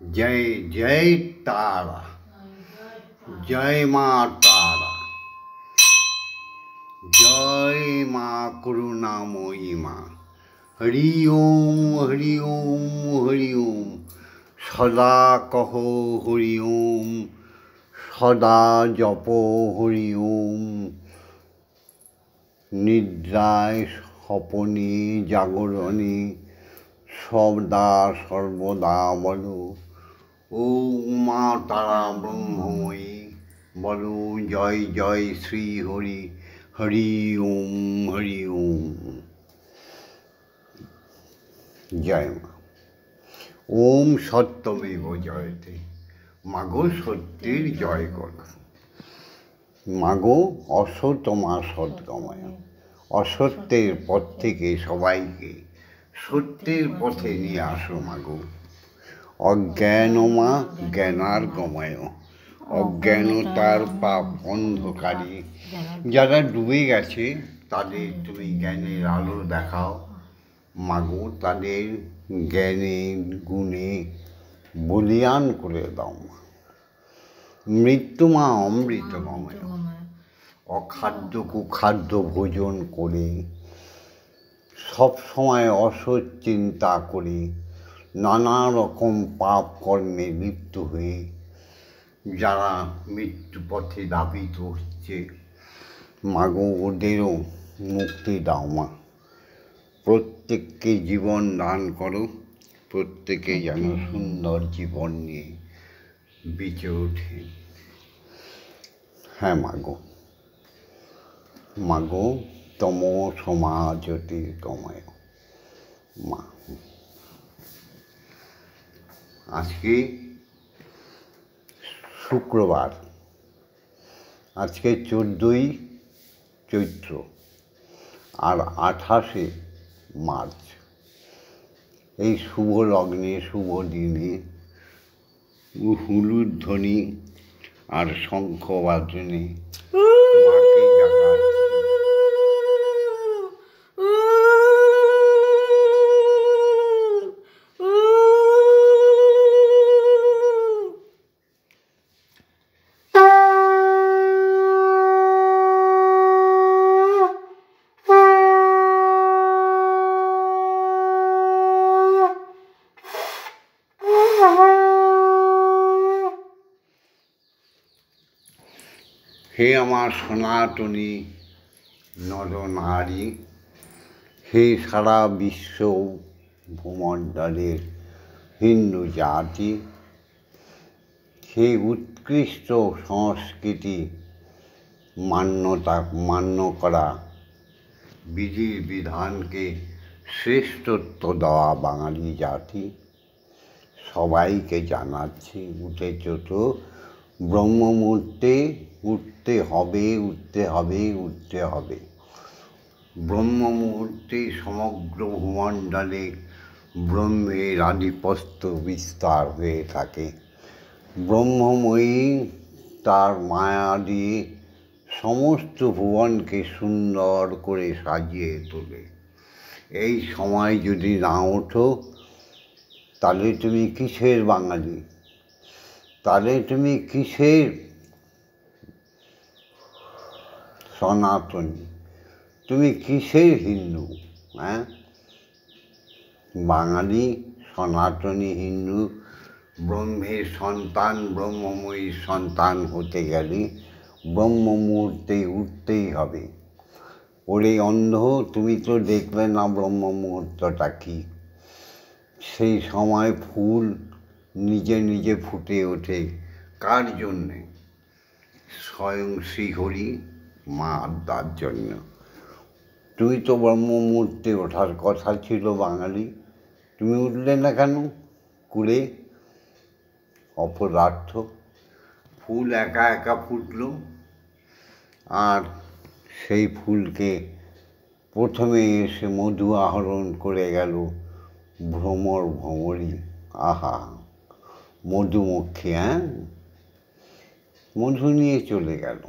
जय जय तारा, जय माँ तारा, जय माँ करुणामयी माँ। हरि ओम हरि ओम हरि ओम। सदा कहो हरि ओम, सदा जपो हरि ओम। निद्राय सपने जागरणे सदा सर्वदा बलो ও মা তারা ব্রহ্মময়ী, বলো জয় জয় শ্রী হরি। হরি ওম হরি ওম। জয় মা। ওম সত্যমেব জয়তে। মাগো সত্যের জয় করো। মাগো অসতমা সদ্গময়। অসত্যের পথ থেকে সবাইকে সত্যের পথে নিয়ে আসো মাগো। অজ্ঞানমা জ্ঞানার গময়। অজ্ঞানতার পাপ অন্ধকারী যারা ডুবে গেছে তাদের তুমি জ্ঞানের আলো দেখাও মাগো। তাদের জ্ঞানে গুণে বলিয়ান করে দাও। মৃত্যুমা অমৃতময়। অখাদ্য কুখাদ্য ভোজন করে সবসময় অসৎ চিন্তা করে নানা রকম পাপ কর্মে লিপ্ত হয়ে যারা মৃত্যু পথে ধাবিত হচ্ছে মাগো ওদেরও মুক্তি দাও মা। প্রত্যেককে জীবন দান করো, প্রত্যেকে যেন সুন্দর জীবন নিয়ে বেঁচে ওঠে। হ্যাঁ মাগো, মাগো তম সমাজতে তময় মা। আজকে শুক্রবার, আজকে 14ই চৈত্র আর 28শে মার্চ। এই শুভ লগ্নে শুভ দিনে হুলুর ধ্বনি আর শঙ্খ বাজনে মাকে জাগাচ্ছি। হে আমার সনাতনী নরনারী, হে সারা বিশ্ব ভূমণ্ডলের হিন্দু জাতি, হে উৎকৃষ্ট সংস্কৃতি মান্য করা বিধির বিধানকে শ্রেষ্ঠত্ব দেওয়া বাঙালি জাতি, সবাইকে জানাচ্ছি উঠেছ তো ব্রহ্ম মুহূর্তে উঠতে হবে, উঠতে হবে, উঠতে হবে। ব্রহ্ম মুহূর্তে সমগ্র ভূমণ্ডলে ব্রহ্মের আধিপত্য বিস্তার হয়ে থাকে। ব্রহ্মময়ী তার মায়া দিয়ে সমস্ত ভুবনকে সুন্দর করে সাজিয়ে তোলে। এই সময় যদি না ওঠো তাহলে তুমি কিসের বাঙালি? তাহলে তুমি কিসের সনাতনী? তুমি কিসের হিন্দু? হ্যাঁ, বাঙালি সনাতনী হিন্দু ব্রহ্মের সন্তান, ব্রহ্মময়ীর সন্তান হতে গেলে ব্রহ্ম মুহূর্তে উঠতেই হবে। ওরে অন্ধ, তুমি তো দেখবে না ব্রহ্ম মুহূর্তটা কী। সেই সময় ফুল নিজে নিজে ফুটে ওঠে কার জন্যে? স্বয়ং শ্রীহরি মা আদ্যার জন্য। তুই তো ব্রহ্ম মুহূর্তে ওঠার কথা ছিল বাঙালি, তুমি উঠলে না কেন? কুড়ে অপদার্থ। ফুল একা একা ফুটল আর সেই ফুলকে প্রথমে এসে মধু আহরণ করে গেল ভ্রমরী। আহা, মধুমক্ষী, হ্যাঁ, মধু নিয়ে চলে গেল।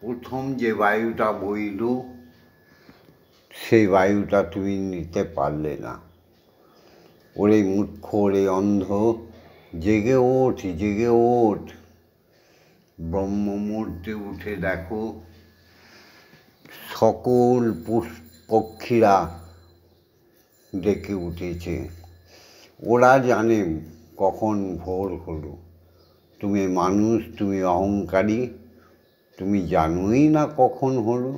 প্রথম যে বায়ুটা বইল সেই বায়ুটা তুমি নিতে পারলে না। ওরে মূর্খ, ওরে অন্ধ, জেগে ওঠ, জেগে ওঠ। ব্রহ্ম মুহূর্তে উঠে দেখো সকল পক্ষীরা ডেকে উঠেছে। ওরা জানে কখন ভোর হলো। তুমি মানুষ, তুমি অহংকারী, তুমি জানোই না কখন হলো।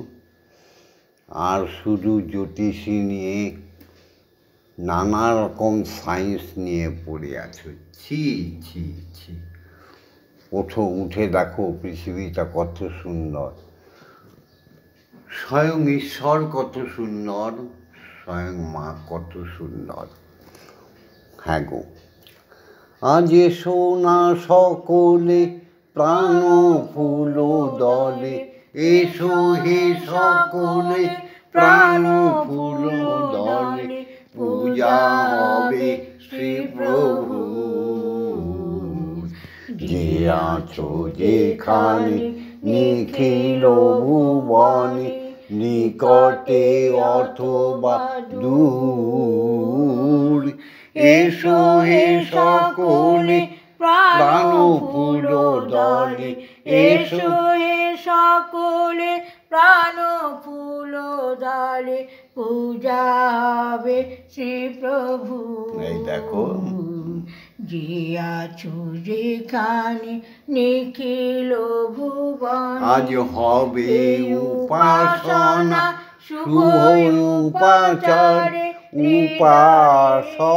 আর শুধু জ্যোতিষী নিয়ে, নানা রকম সায়েন্স নিয়ে পড়ে আছো। ছি ছি ছি। ওঠো, উঠে দেখো পৃথিবীটা কত সুন্দর, স্বয়ং ঈশ্বর কত সুন্দর, স্বয়ং মা কত সুন্দর। হ্যাঁ গো, আজ এসো না সকলে প্রাণ ফুল দলে, এসো হে সকলে প্রাণ ফুল দলে, পূজা হবে শ্রী প্রভু। যে আছো যেখানে নিখিল ভুবনে, নিকটে অথবা দূর, এসো হে সকলে প্রাণ ফুল দলে, এসো হে সকলে প্রাণ ফুল দলে, পূজা হবে শ্রী প্রভু। এই দেখো, যে আছো যেখানে নিখিল ভুবনে, আজ হবে উপাসনা শুভ উপাচারে, উপাসনা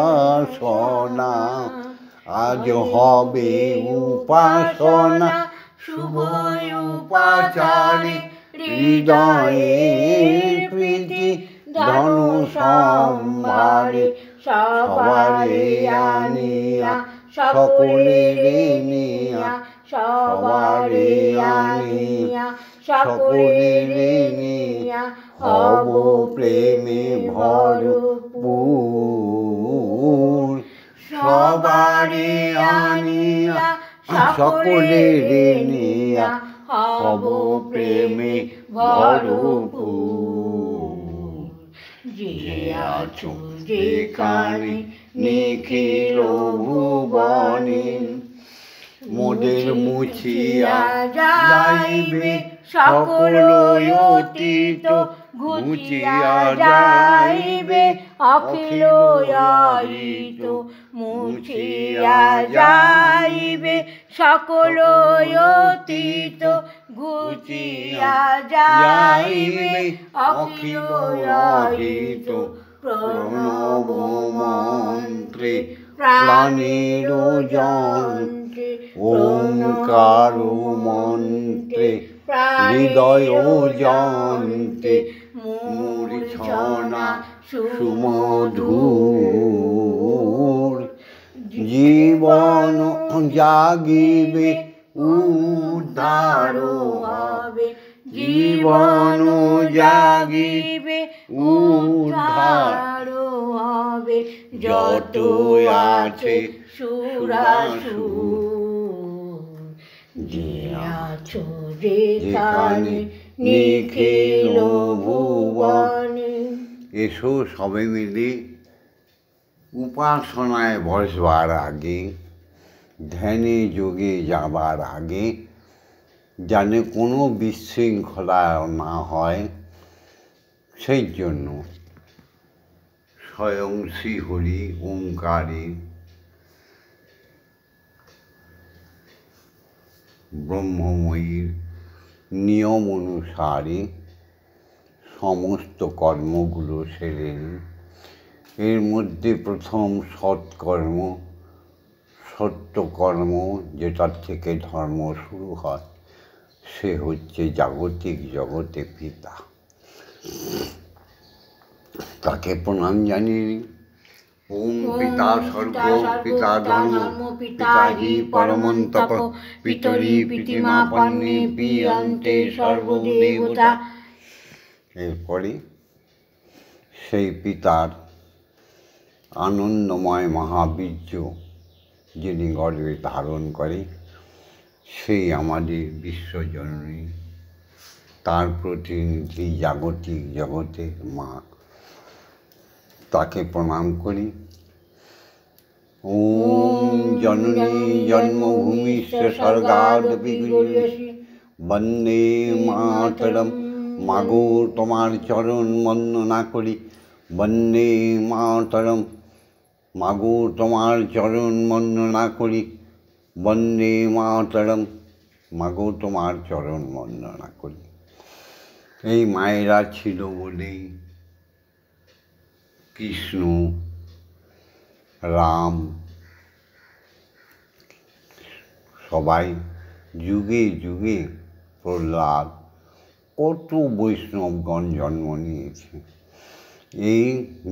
উপাসনা। আজ হবে উপাসনা শুভ উপাচারে, হৃদয়ের প্রীতি ধন সম্ভারে, সবারে আনিয়া সকলেরে নিয়া, সবারে আনিয়া সকলেরে নিয়া, হব প্রেমে ভরপুর। সবারে আনিয়া সকলেরে নিয়া, হব প্রেমে ভরপুর। যে আছো যেখানে নিখিল ভুবনে, মোদের মুছিয়া যাইবে সকল অতীত, ঘুচিয়া যাইবে অখিল অহিত, মুছিয়া যাইবে সকল অতীত, ঘুচিয়া যাইবে অখিল অহিত। প্রণব মন্ত্রে প্রাণের যন্ত্রে, ওঙ্কার মন্ত্রে হৃদয় যন্ত্রে, মূর্ছনা সুমধুর। জীবন জাগিবে উদ্ধার হবে, জীবন জাগিবে উদ্ধার হবে। যত আছে সুরাসুর, যে আছো যেখানে নিখিল ভুবনে। এসো সবে মিলে উপাসনায় বসবার আগে, ধ্যানে যোগে যাবার আগে, যেন কোনো বিশৃঙ্খলা না হয়, সেই জন্য স্বয়ং শ্রীহরি ওঙ্কারে ব্রহ্মময়ীর নিয়ম অনুসারে সমস্ত কর্মগুলো সেরে নিন। এর মধ্যে প্রথম সৎকর্ম, সত্যকর্ম, যেটার থেকে ধর্ম শুরু হয়, সে হচ্ছে জাগতিক জগতে পিতা। তাকে প্রণাম জানিয়ে নিন। ওম পিতা স্বর্গ, পিতা ধর্ম, পিতা হি পরমন্তপ, পিতরি পিতিমা পন্নে পিয়ন্তে সর্বদেবতা। এরপরে সেই পিতার আনন্দময় মহাবীর্য যিনি গর্ভে ধারণ করে, সেই আমাদের বিশ্বজননী, তার প্রতিনিধি জাগতিক জগতের মা। তাকে প্রণাম করি। ওম জননী জন্মভূমিশ্চ স্বর্গাদপি গরীয়সী বন্দে মাতরম। মাগো তোমার চরণ বন্দনা করি, বন্দে মাতরম। মাগো তোমার চরণ বন্দনা করি, বন্দে মাতরম। মাগো তোমার চরণ বন্দনা করি। এই মায়েরা ছিল বলেই কৃষ্ণ, রাম সবাই যুগে যুগে, প্রহ্লাদ, কত বৈষ্ণবগণ জন্ম নিয়েছে। এই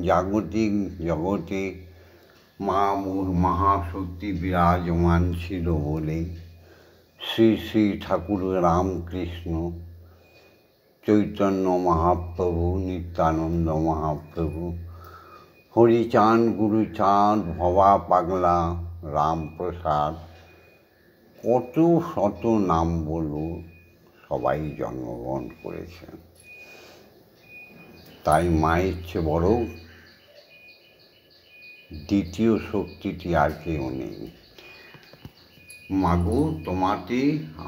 জাগতিক জগতে মা মহাশক্তি বিরাজমান ছিল বলেই শ্রী শ্রী ঠাকুর রামকৃষ্ণ, চৈতন্য মহাপ্রভু, নিত্যানন্দ মহাপ্রভু, হরিচাঁদ, গুরুচাঁদ, ভবা পাগলা, রামপ্রসাদ, কত শত নাম বলব, সবাই জন্মগ্রহণ করেছেন। তাই মায়ের চেয়ে বড় দ্বিতীয় শক্তিটি আর কেউ নেই। মাগো তোমাতে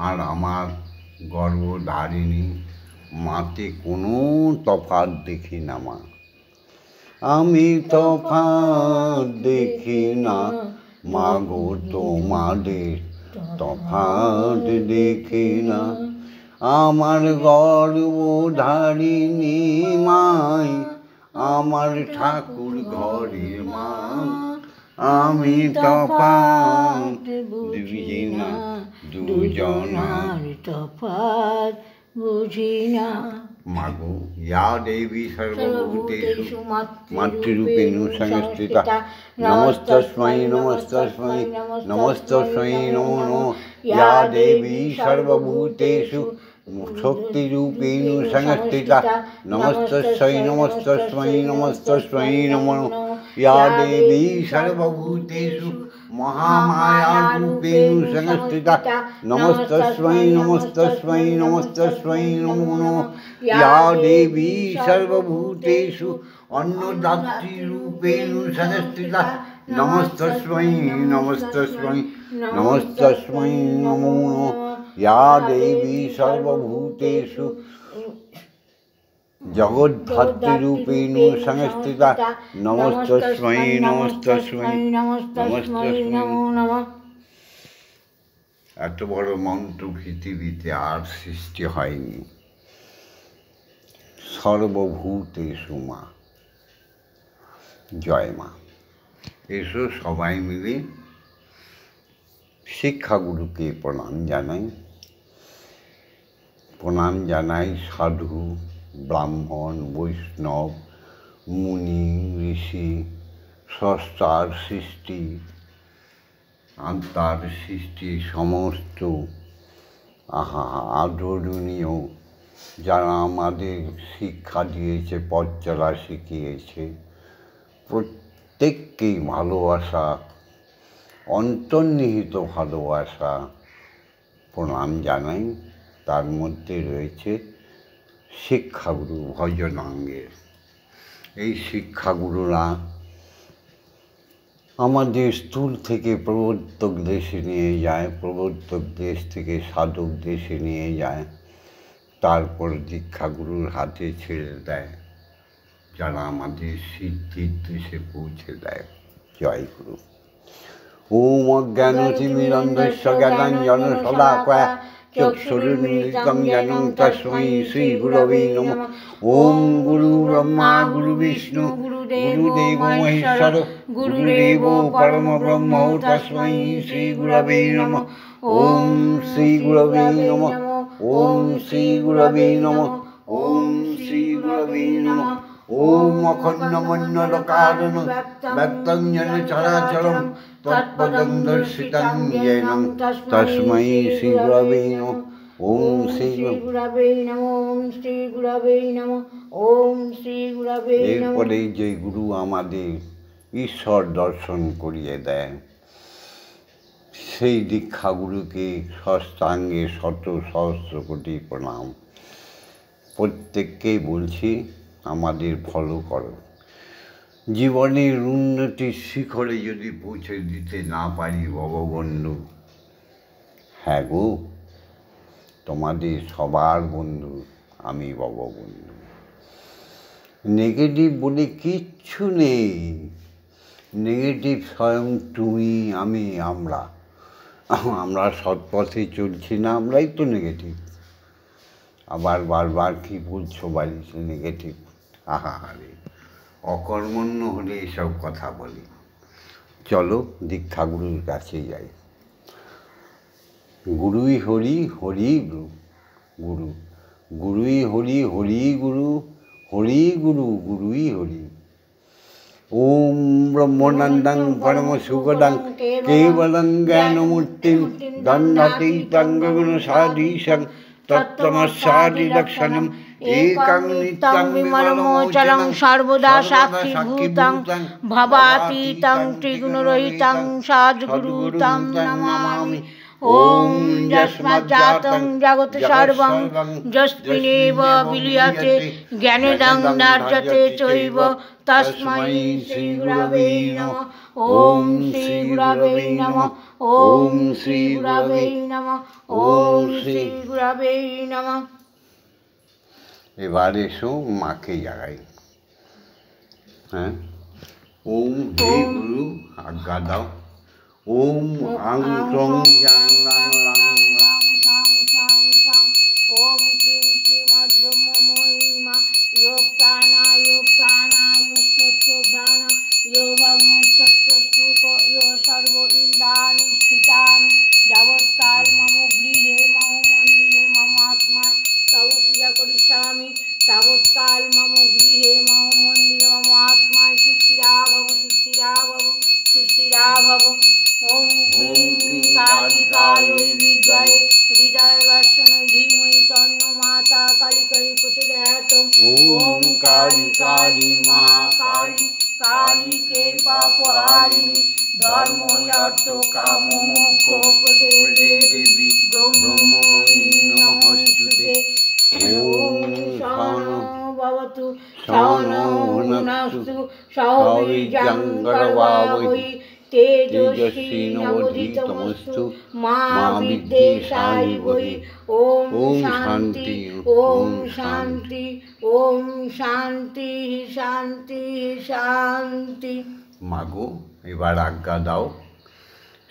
আর আমার গর্ভধারিণী মাতে কোনো তফাৎ দেখি না মা। আমি তফাৎ দেখি না মাগো তোমাদের তফাৎ দেখি না। আমার গর্ভধারিণী মাই আমার ঠাকুর ঘরের মা। আমি তফাৎ বুঝি না, দুজনার তফাৎ বুঝি না। মাগো ইয়া দেবী সর্বভূতেষু মাতৃরূপেণ সংস্থিতা নমস্তস্मै নমস্তস্मै নমস্তস্मै নমো নমঃ। ইয়া দেবী সর্বভূতেষু শক্তিরূপেণ সংস্থিতা নমস্তস্मै নমস্তস্मै নমস্তস্मै নমো নমঃ। ইয়া দেবী সর্বভূতেষু মহামায়ারূপেণ সংস্থিতা নমস্তস্मै নমস্তস্मै নমস্তস্मै নমো নমঃ। ইয়া দেবী সর্বভূতেষু অন্নদাত্রীরূপেণ সংস্থিতা নমস্তস্मै নমস্তস্मै নমস্তস্मै নমো নমঃ। ইয়া দেবী সর্বভূতেষু জগদ্ধাত্রীরূপেণ সংস্থিতা নমস্তস্मै নমস্তস্मै নমস্তস্मै নমো নমঃ। এত বড় মন্ত্র পৃথিবীতে আর সৃষ্টি হয়নি। সর্বভূতেষু মা, জয় মা। এসো সবাই মিলে শিক্ষাগুরুকে প্রণাম জানাই। প্রণাম জানাই সাধু, ব্রাহ্মণ, বৈষ্ণব, মুনি, ঋষি, স্রষ্টার সৃষ্টি, আত্মার সৃষ্টি সমস্ত আদরণীয় যারা আমাদের শিক্ষা দিয়েছে, পথ চলা শিখিয়েছে, প্রত্যেককেই ভালোবাসা, অন্তর্নিহিত ভালোবাসা প্রণাম জানাই। তার মধ্যে রয়েছে শিক্ষাগুরু ভজনাঙ্গের। এই শিক্ষাগুরুরা আমাদের স্থূল থেকে প্রবর্তক দেশে নিয়ে যায়, প্রবর্তক দেশ থেকে সাধক দেশে নিয়ে যায়, তারপর দীক্ষাগুরুর হাতে ছেড়ে দেয়, যারা আমাদের সিদ্ধির দেশে পৌঁছে দেয়। জয় গুরু। ওম অজ্ঞানতিমিরন্ধস্য জ্ঞানাঞ্জনশলাকয়া চক্ষুরুন্মিলিतं येन তস্मै শ্রীগুরবে নমঃ। ওম গুরু ব্রহ্মা গুরু বিষ্ণু গুরুদেব মহেশ্বর গুরুদেব পরমব্রহ্ম তস্मै শ্রীগুরবে নমঃ। ওম শ্রীগুরবে নমঃ। ওম শ্রীগুরবে নমঃ। ওম শ্রীগুরবে নমঃ। ওম অখণ্ডমণ্ডলকারণ ব্যক্तं येन চরাচরম তৎপদং দর্শিतं येन তস্मै শ্রীগুরবে নমঃ। ওম শ্রীগুরবে নমঃ। ওম শ্রীগুরবে নমঃ। ওম শ্রীগুরবে নমঃ। এরপরে যে গুরু আমাদের ঈশ্বর দর্শন করিয়ে দেয়, সেই দীক্ষাগুরুকে ষষ্ঠাঙ্গে শত সহস্র কোটি প্রণাম। প্রত্যেককেই বলছি আমাদের ফলো করো। জীবনের উন্নতির শিখরে যদি পৌঁছে দিতে না পারি ভববন্ধু, হ্যাঁ গো, তোমাদের সবার বন্ধু আমি ভববন্ধু। নেগেটিভ বলে কিচ্ছু নেই। নেগেটিভ স্বয়ং তুমি, আমি, আমরা সৎ পথে চলছি না, আমরাই তো নেগেটিভ। আবার বারবার কি বলছো বাড়িতে নেগেটিভ? আহারে, অকর্মণ্য হলে এসব কথা বলি। চলো দীক্ষাগুরুর কাছে যাই। গুরুই হরি, হরি গুরু, গুরু গুরুই হরি, হরি গুরু, হরি গুরু, গুরুই হরি। ওম ব্রহ্মনন্দং পরম সুখদং কেবলং জ্ঞানমূর্তিং দণ্ডাতীতং গগনসাধীশং তত্ত্বমস্যাদি লক্ষণম একং নিত্যং বিমলমোচনং সর্বদা সাক্ষীভূতং ভবাতীতং ত্রিগুণরহিতং সদ্গুরুতং নমামি। ওম যস্মাজ্জাতং জগৎ সর্বং যস্মিন্নেব বিলীয়তে জ্ঞানেদং নার্যতে চৈব তস্मै শ্রী গুরবে নমঃ। ওম শ্রী গুরবে নমঃ। ওম শ্রী গুরবে নমঃ। ওম শ্রী গুরবে নমঃ। এবার এসো মাকে জাগাই। হ্যাঁ, ওম হে গুরু আজ্ঞা দাও। ওম আং ক্রং জাং লাং লাং লাং সাং সাং সাং। ওম ক্লিং শ্রীমদ্ব্রহ্মময়ীমা ইয়ো প্রাণায় সত্য জ্ঞান ইয়ো ভগ্নসত্য সুখ ইয়ো সর্ব ইন্দ্রাণি স্থিতানি যাবৎকাল মম গৃহে মম মন্দিরে মম আত্মায় তব পূজা করিষ্যামি তাবৎকাল মম গৃহে মম মন্দিরে মম আত্মায় সুস্থিরা ভব, সুস্থিরা ভব, সুস্থিরা ভব। ওম ক্লীং কালিকাयै বিদ্মহে হৃদয় বর্ষণৈ ধীমহি তন্নো মাতা কালিকাই প্রচোদয়াৎ। ওম কালী কালী মা কালী কালিকে পাপহারিণী ধর্ম অর্থ কাম মোক্ষ প্রদে দেবী ব্রহ্মময়ী নমস্তুতে। ওম সহনো ভবতু সহনৌ ভুনস্তু সহ বীর্যং কর্মাবহৈ তেজস্বী নবধীতমস্তু মা বিদ্বেষায়ুবহি। ওম শান্তি, ওম শান্তি, ওম শান্তি, শান্তি, শান্তি। মাগো এবার আজ্ঞা দাও,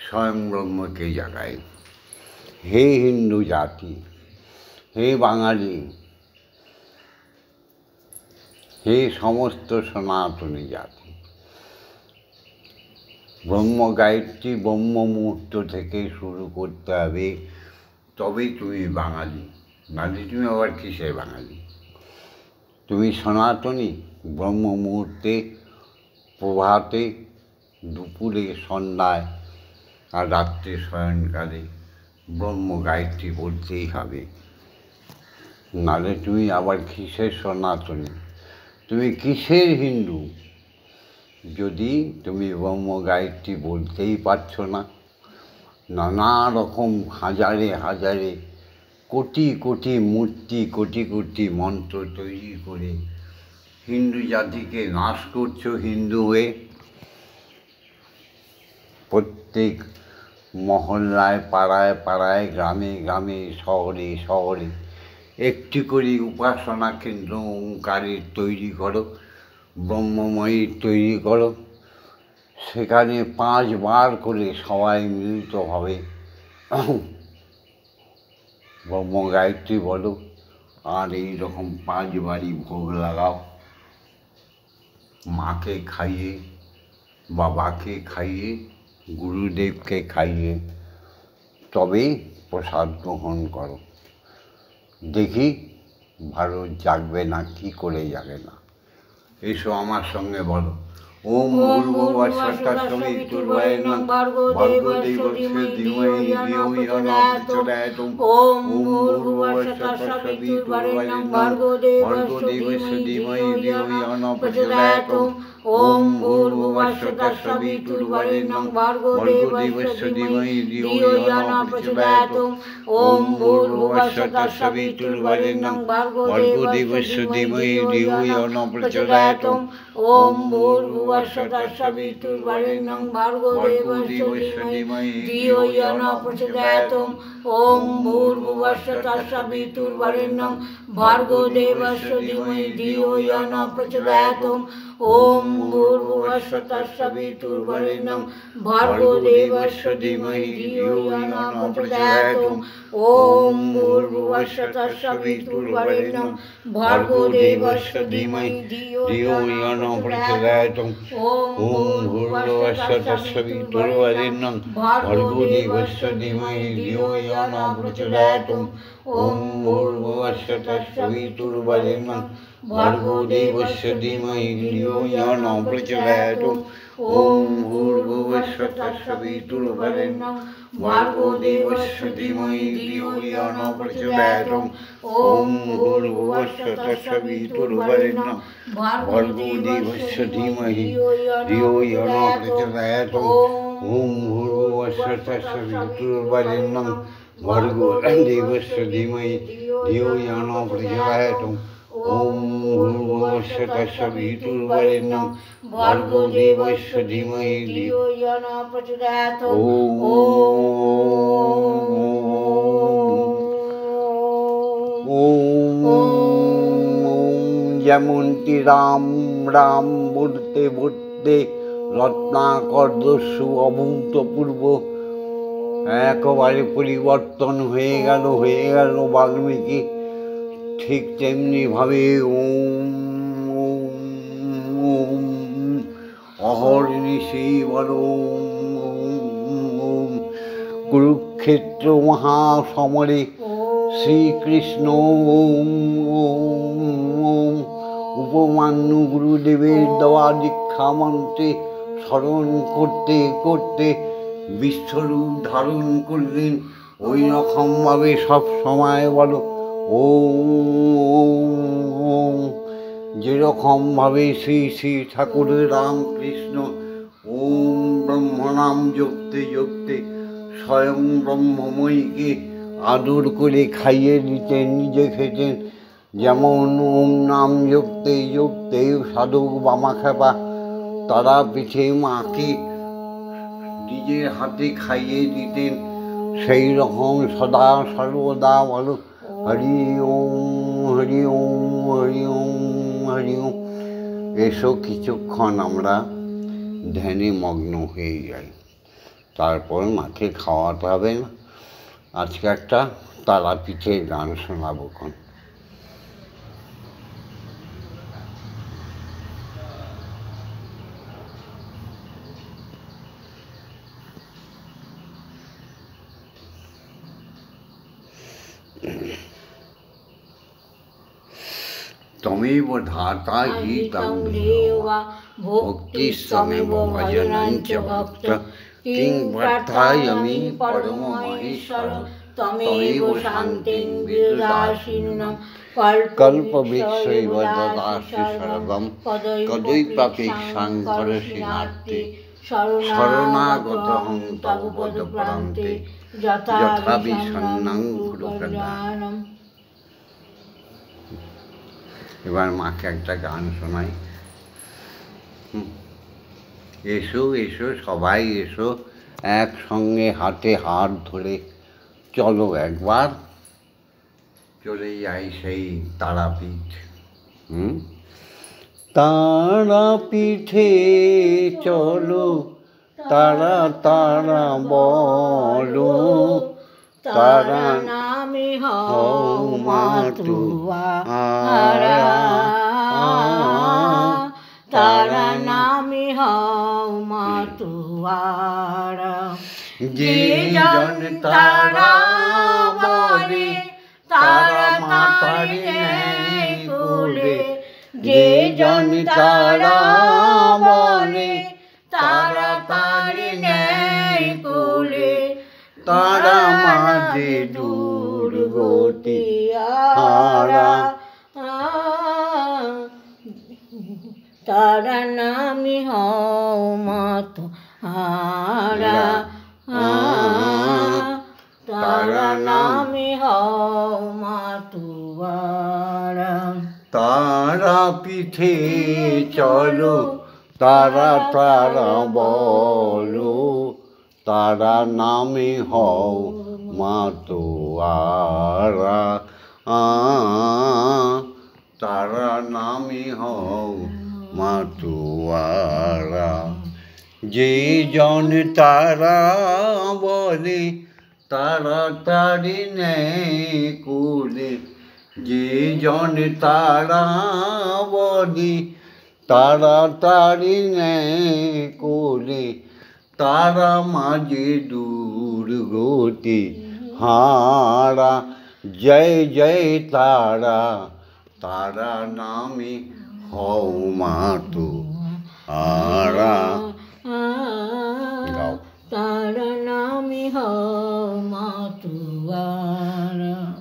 স্বয়ং ব্রহ্মকে জাগাই। হে হিন্দু জাতি, হে বাঙালি, হে সমস্ত সনাতনী জাতি, ব্রহ্ম গায়ত্রী ব্রহ্ম মুহূর্ত থেকে শুরু করতে হবে, তবেই তুমি বাঙালি। নাহলে তুমি আবার কিসের বাঙালি? তুমি সনাতনী। ব্রহ্ম মুহূর্তে, প্রভাতে, দুপুরে, সন্ধ্যায় আর রাত্রে শয়নকালে ব্রহ্ম গায়ত্রী বলতেই হবে। নাহলে তুমি আবার কিসের সনাতনী? তুমি কিসের হিন্দু যদি তুমি ব্রহ্ম গায়ত্রী বলতেই পারছো না? নানা রকম হাজারে হাজারে কোটি কোটি মূর্তি, কোটি কোটি মন্ত্র তৈরি করে হিন্দু জাতিকে নাশ করছো হিন্দু হয়ে। প্রত্যেক মহল্লায়, পাড়ায় পাড়ায়, গ্রামে গ্রামে, শহরে শহরে একটি করে উপাসনা কেন্দ্র ওঙ্কারের তৈরি করো, ব্রহ্মময়ীর তৈরি করো। সেখানে 5 বার করে সবাই মিলিতভাবে ব্রহ্ম গায়ত্রী বলো, আর এই রকম 5 বারই ভোগ লাগাও। মাকে খাইয়ে, বাবাকে খাইয়ে, গুরুদেবকে খাইয়ে তবে প্রসাদ গ্রহণ করো। দেখি ভারত জাগবে না, কি করে জাগে না? এসো আমার সঙ্গে বলো। ওম ভূর্ভুবস্সুঃ তৎসবিতুর্বরেণ্যং ভর্গো দেবস্য ধীমহি ধিয়ো ইয়ো ন প্রচোদয়াৎ। ওম ভূর্ভুবস্সুঃ তৎসবিতুর্বরেণ্যং ভর্গো দেবস্য ধীমহি ধিয়ো ইয়ো ন প্রচোদয়াৎ। ওম ভূর্ভুবস্সুঃ তৎসবিতুর্বরেণ্যং ভর্গো দেবস্য ধীমহি ধিয়ো ইয়ো ন প্রচোদয়াৎ। ওম ভূর্ভুবস্সুঃ তৎসবিতুর্বরেণ্যং ভর্গো দেবস্য ধীমহি ধিয়ো ইয়ো ন প্রচোদয়াৎ। ওম ভূর্ভুবস্সুঃ ভূর্ভুবস্সুः তस्य বিতুর্বরেণ্যं भर्गो देवस्य धीमहि धियो यो न प्रचोदयात् ॐ भूर्भुवस्सुः तस्य वितुर्वरेण्यं भर्गो देवस्य धीमहि धियो यो न प्रचोदयात् ॐ भूर्भुवस्सुः तस्य वितुर्वरेण्यं भर्गो देवस्य धीमहि धियो यो न प्रचोदयात् ॐ भूर्भुवस्सुः तस्य वितुर्वरेण्यं भर्गो देवस्य धीमहि धियो यो न प्रचोदयात् ॐ भूर्भुवस्सुः तस्य वितुर्वरेण्यं भर्गो देवस्य धीमहि धियो यो न प्रचोदयात् ॐ भूर्भुवस्सुः तस्य वितुर्वरेण्यं भर्गो देवस्य धीमहि धियो यो न प्रचोदयात् ॐ भूर्भुवस्सुः तस्य वितुर्वरेण्यं भर्गो देवस्य धीमहि धियो यो न प्रचोदयात् ॐ भूर्भुवस्सुः तस्य वितुर्वरेण्यं भर्गो देवस्य धीमहि धियो यो न प्रचोदयात् ॐ भूर्भुवस्सुः तस्य वितुर्वरेण्यं भर्गो देवस्य धीमहि धियो यो न प्रचोदयात् ॐ भूर्भुवस्सुः तस्य वितुर्वरेण्यं भर्गो देवस्य धीमहि धियो यो न प्रचोदयात् যেমনটি রাম রাম বলতে বলতে রত্নাকর দস্যু অভূতপূর্ব একেবারে পরিবর্তন হয়ে গেল বাল্মীকি, ঠিক তেমনিভাবে ওম ওম ওম অহর্নিশি বল ওম। কুরুক্ষেত্র মহাসমরে শ্রীকৃষ্ণ ওম ওম ওম উপমান্যু গুরুদেবের দেওয়া দীক্ষা মন্ত্রে স্মরণ করতে করতে বিশ্বরূপ ধারণ করলেন। ওই রকমভাবে সব সময় বলো ওম। যেরকমভাবে শ্রী শ্রী ঠাকুর রামকৃষ্ণ ওম ব্রহ্মনাম জপতে জপতে স্বয়ং ব্রহ্মময়ীকে আদর করে খাইয়ে দিতেন, নিজে খেতেন। যেমন ওম নাম জপতে জপতে সাধক বামাখ্যাপা তারা পিঠে মাকে নিজের হাতে খাইয়ে দিতেন, সেই রকম সদা সর্বদা বলো হরি ওম হরি ওম হরি ওম হরি ওম। এসো কিছুক্ষণ আমরা ধ্যানে মগ্ন হয়ে যাই, তারপর মাকে খাওয়াতে হবে না। আজকে একটা তারাপীঠের গান শোনাবো কোন। তমেব ধাতা হিতং দেবা ভক্তিস্তমেব ভজনঞ্চ ভক্ত কিং প্রার্থায়ামি পরম মহেশ্বর তমেব শান্তিং বিদদাসিনং কল্পবৃক্ষৈব দদাসি সর্বং কদৈপাপেক্ষাং করসি নার্তে শরণাগতহং তব পদপ্রান্তে যথা বিষণ্ণং কুরুপ্রদানম। এবার মাকে একটা গান শোনাই। এসো এসো সবাই এসো, একসঙ্গে হাতে হাত ধরে চলো একবার চলে যাই সেই তারাপীঠ। তারাপীঠে চলো তারা তারা বলো, তারা নামে হও মাতুয়ারা, তারা নামে হও মাতুয়ারা। যে জন তারা বলে তারা তারি নেই কোলে, যে জন তারা বলে তারা তারি নেই কোলে, তারা মাঝে দুর্গতি হারা। তারা নামি হও মাতুয়ারা, তারা নামি হও মাতুয়ারা। তারাপীঠে চলো তারা তারা বলো, তারা নামে হও মাতোয়ারা। তারা নামে হও মাতোয়ারা। যে জন তারা বলে, তাড়াতাড়ি নেয় কোলে। যে জন তারা বলে, তাড়াতাড়ি নেয় কোলে। তারা মাঝে দুর্গতি হারা। জয় জয় তারা, তারা নামে হও মাতোয়ারা। গাও। তারা নামে হও মাতোয়ারা।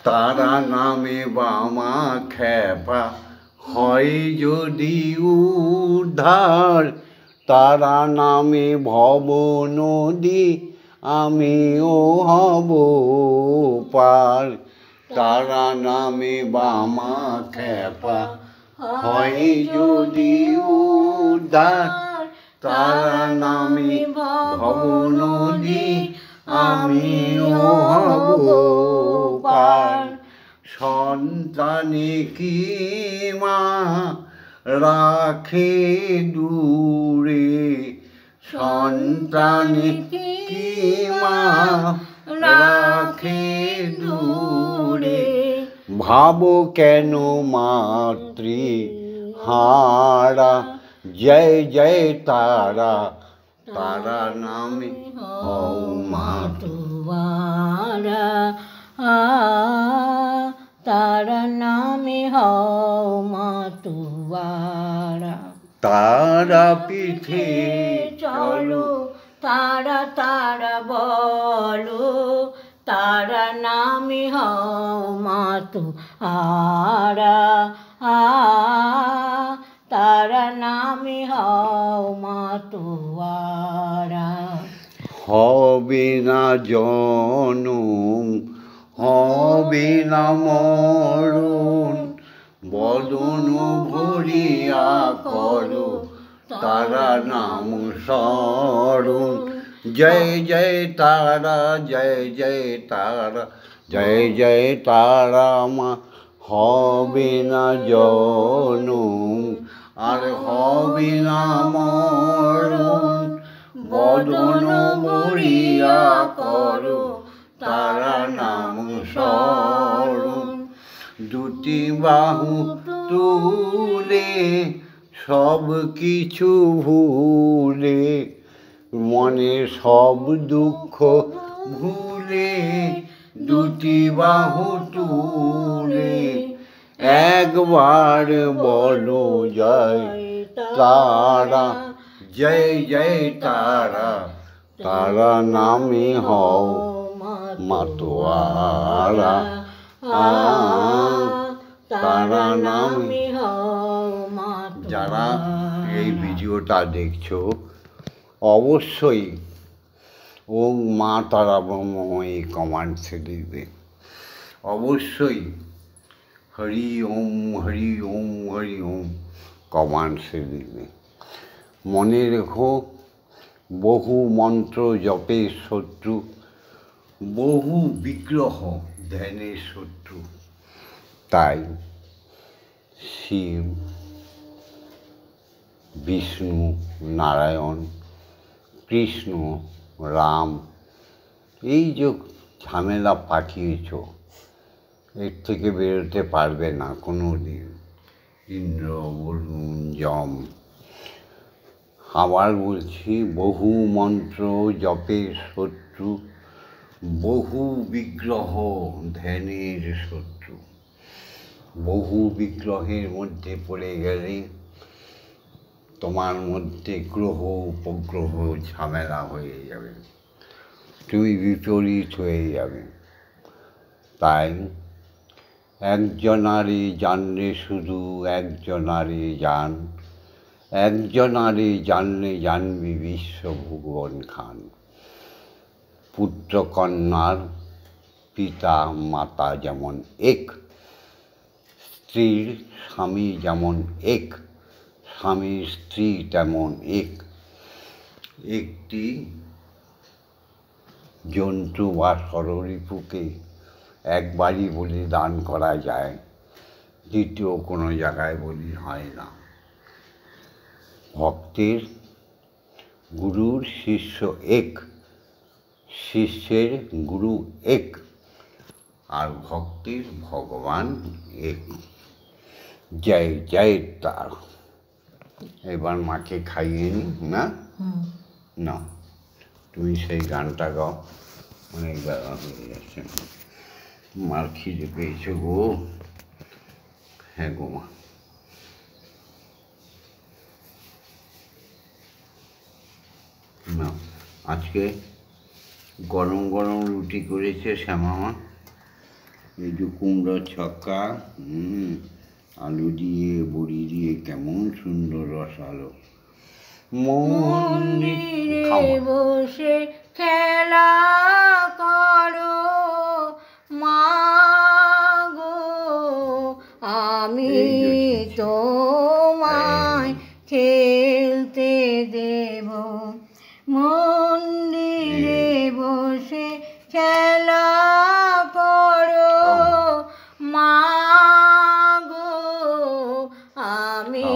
তারা নামে বামা খেপা হয় যদি উদ্ধার। তারা নামে ভব নদী আমিও হব পার। তারা নামে বামা খেপা হয় যদি উদ্ধার। তারা নামে ভব নদী আমিও হব পার। সন্তানে কি মা রাখে দূরে। সন্তানে কি মা রাখে দূরে। ভাবো কেন মাতৃ হারা। জয় জয় তারা, তারা নামে হও মাতোয়ারা। তারা নামে হও মাতোয়ারা। তারা পিঠে চলো, তারা তারা বলো, তারা নামে হও মাতোয়ারা। তারা নামে হও মাতোয়ারা। হবে না জনম, হবে না মরণ। বদন ভরিয়া করো তারা নাম স্মরণ। জয় জয় তারা, জয় জয় তারা, জয় জয় তারা মা। হবে না জনম, আর হবে না মরণ। বদন ভরিয়া করো তারা নাম স্মরণ। দুটি বাহু তুলে সব কিছু ভুলে, মনে সব দুঃখ ভুলে। দুটি বাহু তুলে একবার বলো জয় তারা। জয় জয় তারা, তারা নামে হও মাতোয়ারা। তারা নামে হও মাতোয়ারা। যারা এই ভিডিওটা দেখছো অবশ্যই ওম মা তারা ব্রহ্মময়ী কমেন্টসে লিখবে। অবশ্যই হরি ওম হরি ওম হরি ওম কমেন্টসে লিখবে। মনে রেখো, বহু মন্ত্র জপের শত্রু, বহু বিগ্রহ ধ্যানের শত্রু। তাই শিব, বিষ্ণু, নারায়ণ, কৃষ্ণ, রাম, এই যে ঝামেলা পাঠিয়েছ, এর থেকে বেরোতে পারবে না কোনো দিন। ইন্দ্র, বরুণ, যম। আবার বলছি, বহু মন্ত্র জপের শত্রু, বহু বিগ্রহ ধ্যানের শত্রু। বহু বিগ্রহের মধ্যে পড়ে গেলে তোমার মধ্যে গ্রহ উপগ্রহ ঝামেলা হয়ে যাবে, তুমি বিপরীত হয়ে যাবে। তাই একজনারই জানলে শুধু একজনারই জান। একজনারই জানলে জানবি বিশ্ব ভুবন খান। পুত্র কন্যার পিতা মাতা যেমন এক, স্ত্রীর স্বামী যেমন এক, স্বামী স্ত্রী তেমন একটি জন্তু বা ষড়রিপুকে একবারই বলি দান করা যায়, দ্বিতীয় কোনো জায়গায় বলি হয় না। ভক্তের গুরুর শিষ্য এক, শিষ্যের গুরু এক, আর ভক্তের ভগবান এক। জয় জয় তার। এবার মাকে খাইয়ে নি না, না তুমি সেই গানটা গাও, অনেক বেলা হয়ে যাচ্ছে, মার খিদে পেয়েছে গো। হ্যাঁ গো মা, না আজকে গরম গরম রুটি করেছে শ্যামামা, এই যে কুমড়োর ছক্কা, আলু দিয়ে বড়ি দিয়ে কেমন সুন্দর রসালো। মন্দিরে বসে খেলা করো মা গো, আমি তোমায় খেলতে দেব। মন্দিরে বসে খেলা করো মা গো, আমি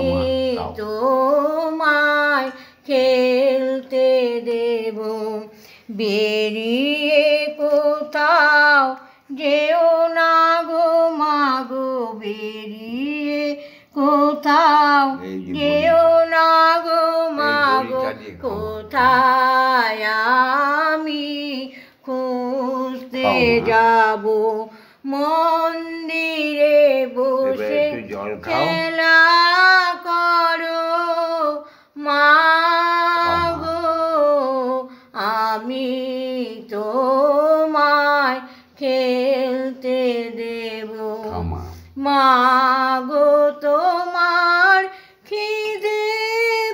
তোমায় খেলতে দেব। বেরিয়ে কোথাও যেও না গো মা গো, বেরিয়ে কোথাও যেও না গো মা গো, কোথায় আমি খুঁজতে যাব। মন্দিরে বসে খেলা করো মা গো, আমি তোমায় খেলতে দেব। মা গো তোমার খিদে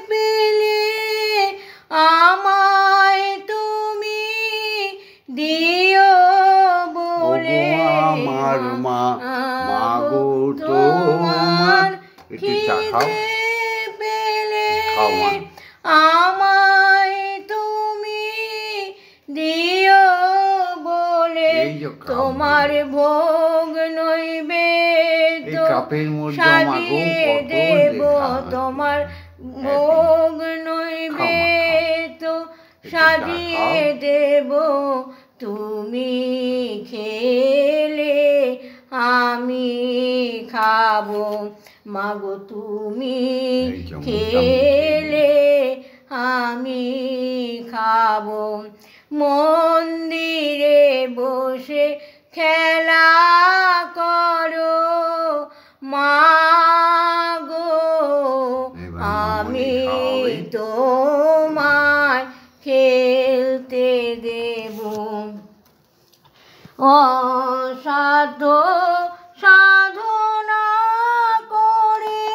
পেলে আমায় তুমি দিও বলে। আমার মা গো তোমার খিদে পেলে আমায় তুমি দিও বলে। তোমার ভোগ নৈবেদ্য সাজিয়ে দেব, তোমার ভোগ নৈবেদ্য সাজিয়ে দেব। তুমি খেলে আমি খাবো মা গো, তুমি খেলে আমি খাবো। মন্দিরে বসে খেলা করো মা গো, আমি তোমায় খেলতে দেব। অসাধ্য সাধনা করে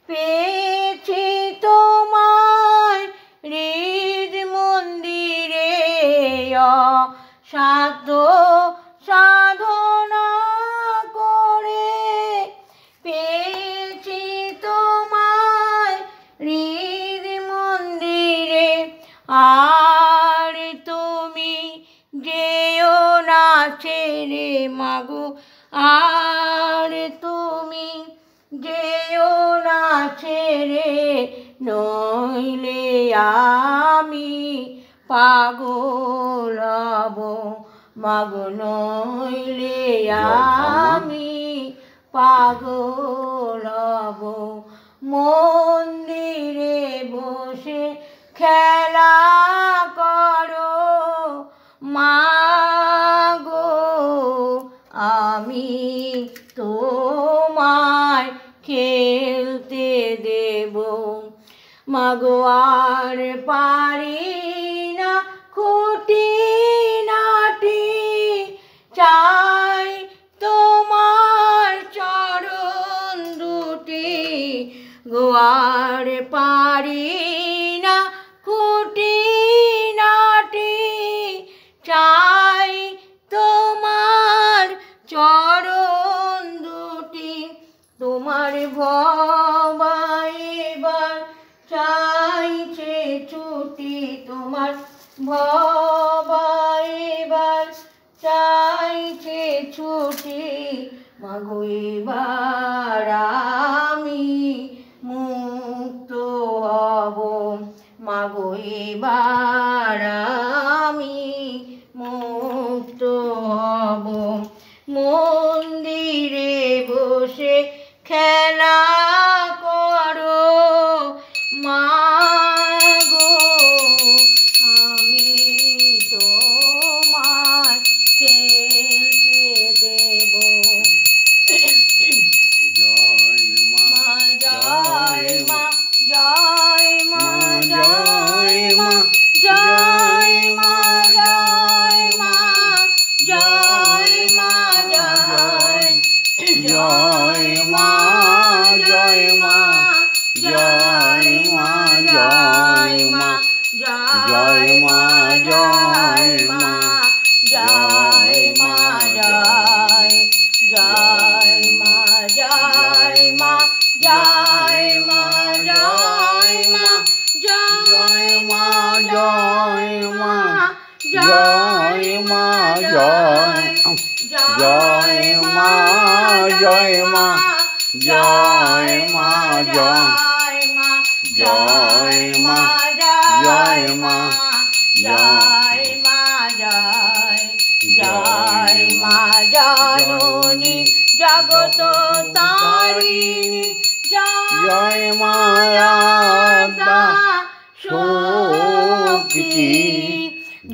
পেয়েছি তোমায় হৃদ মন্দিরে। অসাধ্য সাধনা করে পেয়েছি তোমায় হৃদ মন্দিরে। আর তুমি যেও না ছেড়ে মা গো, আর তুমি যেও না ছেড়ে, নইলে আমি পাগল হব মা গো, নইলে আমি পাগল হব। মন্দিরে বসে খেলা করো মা গো, আমি তোমায় খেলতে দেব। মা গো আর পারি না খুঁটিনাটি, চাই তোমার চরণ দুটি গো। আর পারি না খুঁটিনাটি, চাই তোমার চরণ দুটি। তোমার ভবায়ে তোমার ভবা এবার চাইছে ছুটি মাগো এবার আমি মুক্ত হব মাগো এবার আমি মুক্ত হব মন্দিরে বসে খেলা করো মাগো আমি তোমায় খেলতে দেব জয় মা জয় মা জয় মা জয় মা জয় মা জয় মা জয় মা জয় মা জয় মা জয় মা জয় মা জয় মা জয় মা জয় মা জয় জয় মা জয় মা জয় মা জয় মা জয় মা জয় মা জয় মা জয় মা জয় মা জয় মা জয় মা জয় মা জয় মা জয় মা জয় মা জননী জগত তারিণী জয় মা শক্তি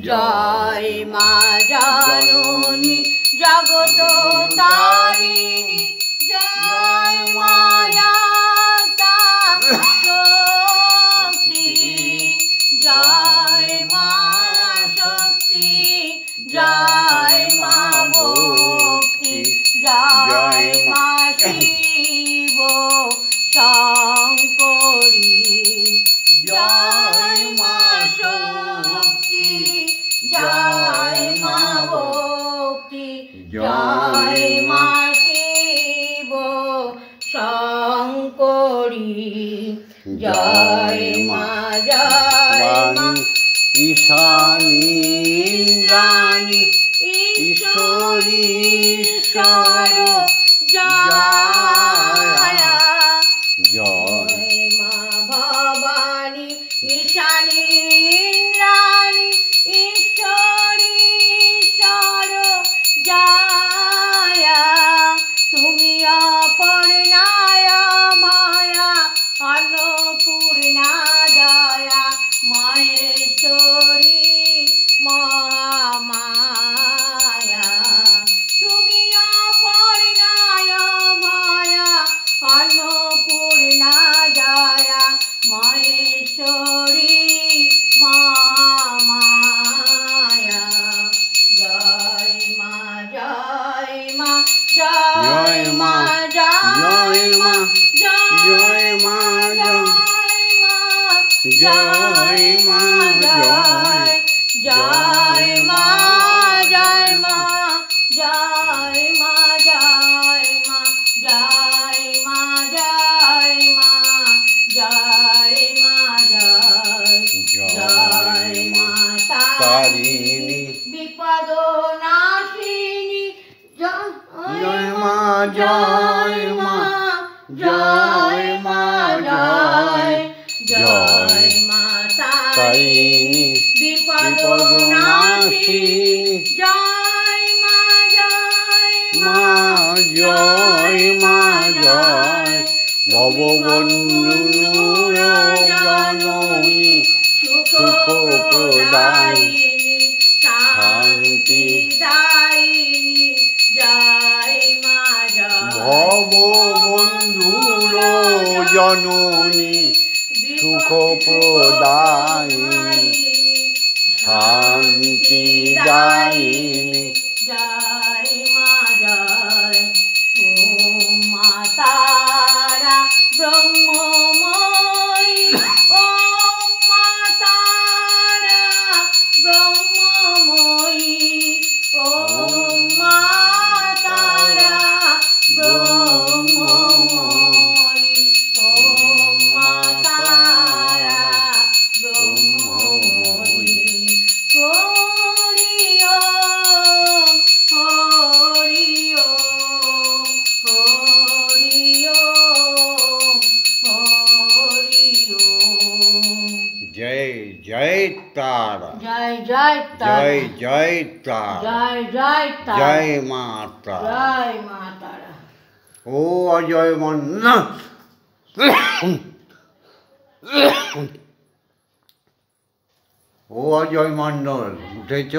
জয় মা জননী জগত তারিণী জয় মায়া শক্তি জয় মা শক্তি জয় মা ভক্তি জয় মা শিব শঙ্করী জয় মা শক্তি জয় মা ভক্তি জয় মা শিব শঙ্করী জয় মা ঈশানী ইন্দ্রাণী ঈশ্বরী ঈশ্বর জয় জয় মা ভবানী ঈশানী ইন্দ্রাণী ঈশ্বরী ঈশ্বর জয় তুমি অপর্ণায় মায়া অন্নপূর্ণা জয়া মহেশ্বরী মহামায়া তুমি অপর্ণায় মায়া অন্নপূর্ণা জয়া মহেশ্বরী মহামায়া জয় মা জয় মা জয় মা জয় মা জয় মা জয় মা জয় মা জয় মা জয় মা জয় মা জয় মা জয় মা জয় মা জয় মা তারিণী বিপদ নাশিনী জয় মা জয় মা জয় মা জয় মা তারিণী বিপদ নাশিনী জয় মা মা জয় মা জয় ভববন্ধু জননী সুখ প্রদায়িনী শান্তি দায়িনী জয় মা ভববন্ধুর জননী সুখ প্রদায়িনী শান্তি দায়িনী জয় মা জয় ওম মা তারা ব্রহ্মময়ী ওম মা তারা ব্রহ্মময়ী ওম মা তারা ব্রহ্মময়ী ওম মা তারা ব্রহ্ম জয় জয় তারা, জয় জয় তারা, জয় জয় তারা, জয় জয় তারা, জয় মা তারা। জয় মা তারা। ও অজয় মন্না, ও অজয় মণ্ডল উঠেছ?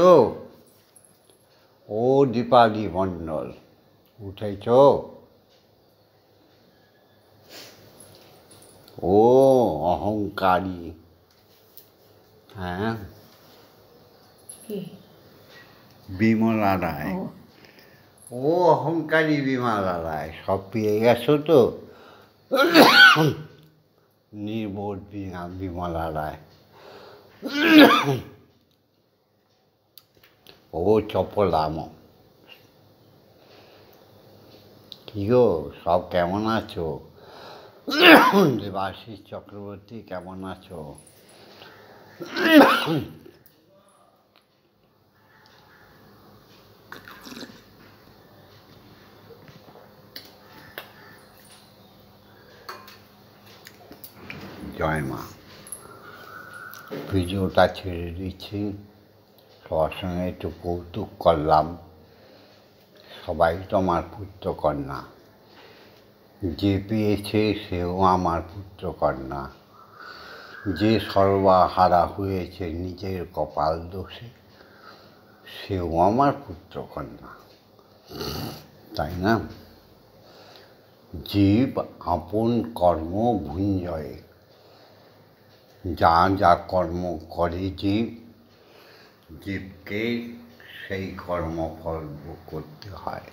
ও দীপালি মণ্ডল উঠেছ? ও অহংকারী, হ্যাঁ, কি? বিমলা রায়। ও, ও অহংকারী বিমলা রায়, সব পেয়ে গেছো তো? নির্বোধ বিমলা রায়। ও চপলাম, কি গো সব কেমন আছো? দেবাশিস চক্রবর্তী কেমন আছো? জয় মা। ভিডিওটা ছেড়ে দিচ্ছি, সবার সঙ্গে একটু কৌতুক করলাম। সবাই তো আমার পুত্রকন্যা, যে পেয়েছে সেও আমার পুত্রকন্যা, যে সর্বহারা হয়েছে নিজের কপাল দোষে সেও আমার পুত্রকন্যা, তাই না? জীব আপন কর্ম ভুঞ্জয়ে, যা যা কর্ম করে জীব, জীবকে সেই কর্মফল ভোগ করতে হয়।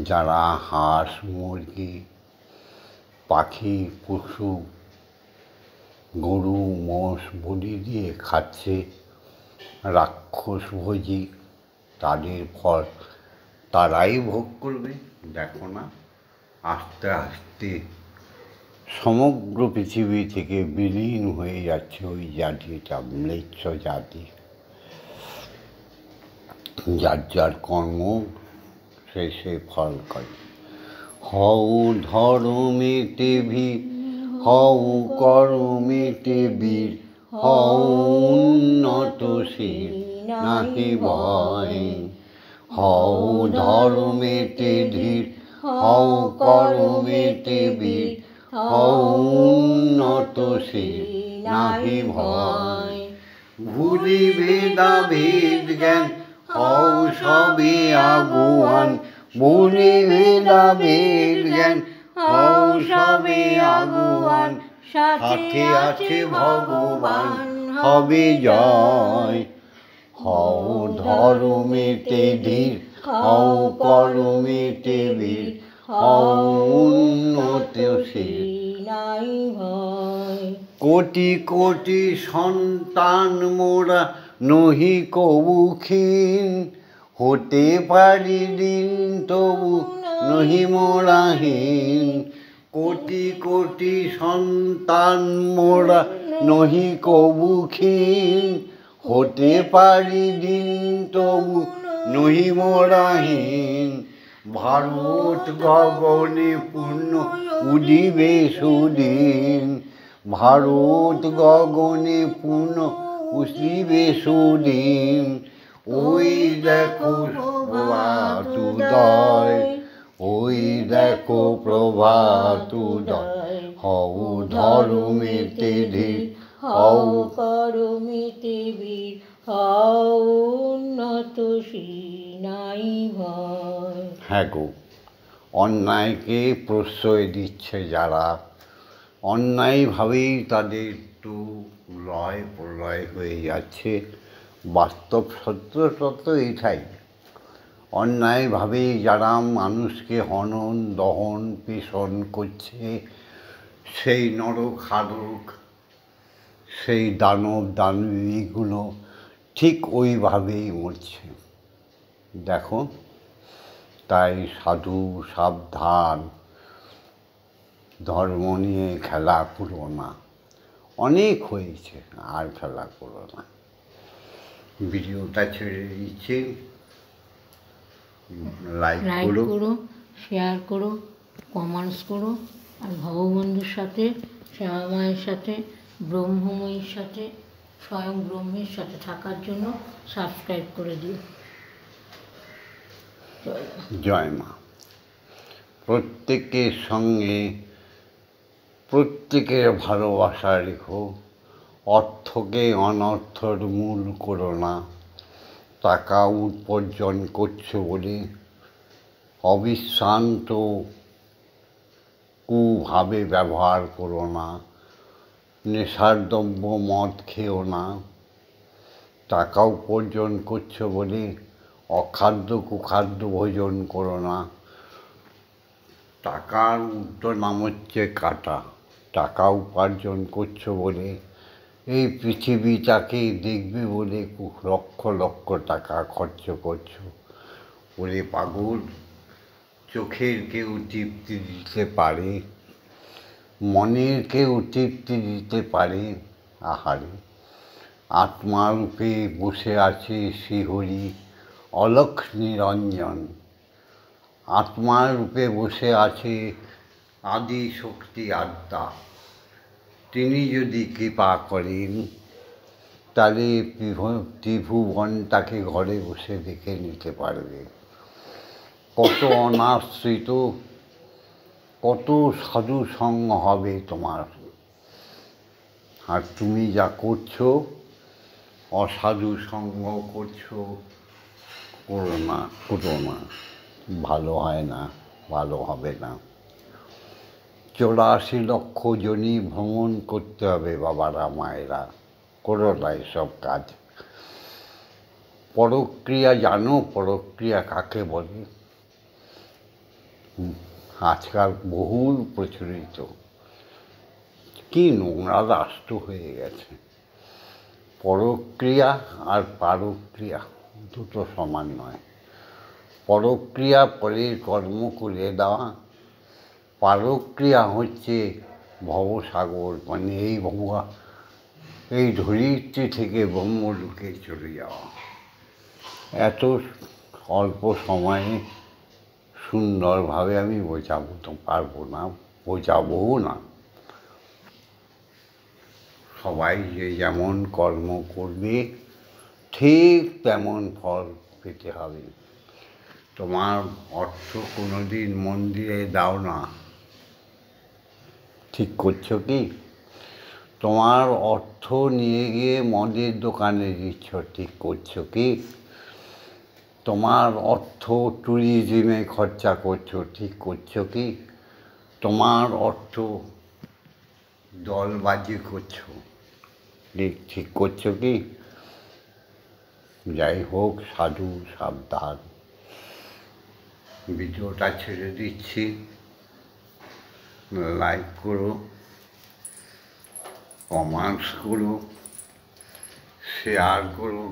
যারা হাঁস মুরগি পাখি পশু গরু মোষ বলি দিয়ে খাচ্ছে, রাক্ষসভোজী, তাদের ফল তারাই ভোগ করবে। দেখো না, আস্তে আস্তে সমগ্র পৃথিবী থেকে বিলীন হয়ে যাচ্ছে ওই জাতিটা, ম্লেচ্ছ জাতি। যার যার কর্ম সে ফল করে। হও ধর্মেতে ভীর, হও কর্মেতে বীর, হও উন্নতশীল নাহি ভয়। হও ধর্মেতে ধীর, হও কর্মেতে বীর, হও উন্নতশীল নাহি ভয়। ভুলি ভেদাভেদ জ্ঞান, হও সবে আগুয়ান। ভুলি ভেদাভেদ জ্ঞান, হও সবে আগুয়ান। সাথে আছে ভগবান, হবে জয়। হও ধর্মেতে ধীর, হও কর্মেতে বীর, হও উন্নতশীল নাই ভয়। কোটি কোটি সন্তান মোরা নহি কবু ক্ষীণ, হতে পারি দিন তবু নহি মোরা হীন। কোটি কোটি সন্তান মোরা নহি কবু ক্ষীণ, হতে পারি দিন তবু নহি মোরা হীন। ভারত গগনে পূর্ণ উদিবে সুদিন, ভারত গগনে পূর্ণ উদিবে সুদিন। ওই দেখো প্রভাত উদয়, ওই দেখো প্রভাত উদয়। হও ধর্মেতে ধীর, হও কর্মেতে বীর, হও উন্নতশীল নাই ভয়। হ্যাঁ গো, অন্যায়কে প্রশ্রয় দিচ্ছে যারা, অন্যায়ভাবেই তাদের তো লয় প্রলয় হয়ে যাচ্ছে। বাস্তব সত্যটা তো এটাই। অন্যায়ভাবেই যারা মানুষকে হনন দহন পেষণ করছে, সেই নরখাদক, সেই দানব দানবীগুলো ঠিক ওইভাবেই মরছে। দেখো, তাই সাধু সাবধান, ধর্ম নিয়ে খেলা করো না, অনেক হয়েছে, আর খেলা করো না। ভিডিওটা ছেড়ে দিচ্ছি, লাইক লাইক করো, করো, শেয়ার করো, কমেন্টস করো, আর ভগবন্ধুর সাথে শ্যামা মায়ের সাথে ব্রহ্মময়ীর সাথে, স্বয়ং ব্রহ্মের সাথে থাকার জন্য সাবস্ক্রাইব করে দিও। জয় মা। জয় মা। প্রত্যেকের সঙ্গে প্রত্যেকের ভালোবাসা রেখো। অর্থকে অনর্থর মূল করো না। টাকা উপার্জন করছো বলে অবিশ্রান্ত কুভাবে ব্যবহার করো না। নেশার দ্রব্য মদ খেও না। টাকা উপার্জন করছো বলে অখাদ্য কুখাদ্য ভোজন করো না। টাকার উল্টো নাম হচ্ছে কাটা। টাকা উপার্জন করছো বলে এই পৃথিবীটাকে দেখবে বলে লক্ষ লক্ষ টাকা খরচ করছো। ওরে পাগল, চোখের কেউ তৃপ্তি দিতে পারে, মনের কেউ তৃপ্তি দিতে পারে। আহারে, আত্মারূপে বসে আছে শ্রীহরি অলখ নিরঞ্জন। আত্মার রূপে বসে আছে আদি শক্তি আত্মা। তিনি যদি কৃপা করেন তাহলে ত্রিভুবনটাকে ঘরে বসে দেখে নিতে পারবে। কত অনাশ্রিত, কত সাধু সঙ্গ হবে তোমার। আর তুমি যা করছো, অসাধু সঙ্গ করছো, করো না, ভালো হয় না, ভালো হবে না। 84 লক্ষ জনই ভ্রমণ করতে হবে বাবারা মায়েরা, করো না এসব কাজ। পরক্রিয়া জানো? পরক্রিয়া কাকে বলে? আজকাল বহুল প্রচলিত, কি নোংরা রাষ্ট্র হয়ে গেছে। পরক্রিয়া আর পারক্রিয়া দুটো সমান নয়। পরক্রিয়া পরের কর্ম করে দেওয়া, পারক্রিয়া হচ্ছে ভবসাগর, মানে এই ধরিত্রী থেকে ব্রহ্মলোকে চলে যাওয়া। এত অল্প সময়ে সুন্দরভাবে আমি বোঝাবো তো পারবো না, বোঝাবও না। সবাই যে যেমন কর্ম করবে ঠিক তেমন ফল পেতে হবে। তোমার অর্থ কোনোদিন মন্দিরে দাও না, ঠিক করছো কি? তোমার অর্থ নিয়ে গিয়ে মদের দোকানে দিচ্ছ, ঠিক করছো কি? তোমার অর্থ ট্যুরিজমে খরচা করছো, ঠিক করছো কি? তোমার অর্থ দলবাজি করছো, ঠিক করছো কি? যাই হোক, সাধু সাবধান। ভিডিওটা ছেড়ে দিচ্ছি, লাইক করো, কমেন্টস করো, শেয়ার করো,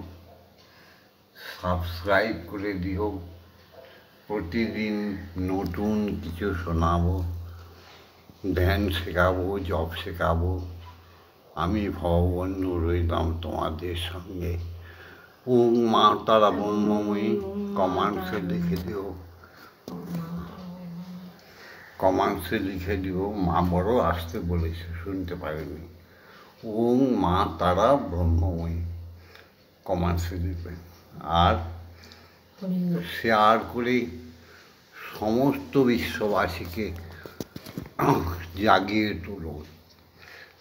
সাবস্ক্রাইব করে দিও। প্রতিদিন নতুন কিছু শোনাবো, ধ্যান শেখাবো, জপ শেখাবো। আমি ভগবন্ধু রইলাম তোমাদের সঙ্গে। ওম মা তারা ব্রহ্মময়ী, কমেন্টসে লিখে দিও, কমেন্টসে লিখে দিও। মা বড় আসতে বলেছে, শুনতে পারেনি। ওম মা তারা ব্রহ্মময়ী, কমেন্টসে লিখবেন। আর শেয়ার করে সমস্ত বিশ্ববাসীকে জাগিয়ে তুলো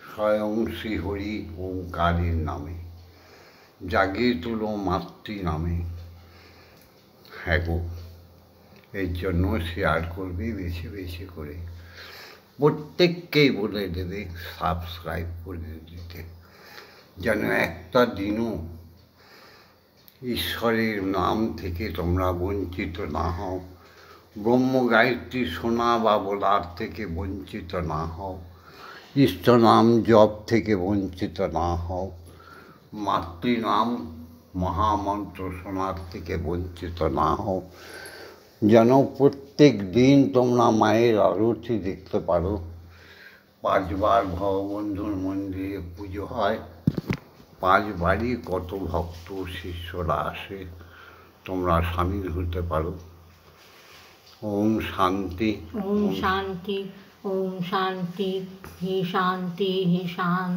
স্বয়ং শ্রীহরি ওঙ্কারের নামে, জাগিয়ে তুলো মাতৃ নামে। হ্যাঁ গো, এর জন্য শেয়ার করবে বেশি বেশি করে। প্রত্যেককেই বলে দেবে সাবস্ক্রাইব করে দিতে, যেন একটা দিনও ঈশ্বরের নাম থেকে তোমরা বঞ্চিত না হও, ব্রহ্ম গায়ত্রী শোনা বা বলার থেকে বঞ্চিত না হও, ইষ্টনাম জপ থেকে বঞ্চিত না হও, মাতৃনাম মহামন্ত্র শোনার থেকে বঞ্চিত না হও। যেন প্রত্যেক দিন তোমরা মায়ের আরতি দেখতে পারো। 5 বার ভগবন্ধুর মন্দিরে পুজো হয়, 5 বারই কত ভক্ত শিষ্যরা আসে, তোমরা সামিল হতে পারো। ওম শান্তি। ওম শান্তি, ওম শান্তি, হি শান্তি, হি শান্তি।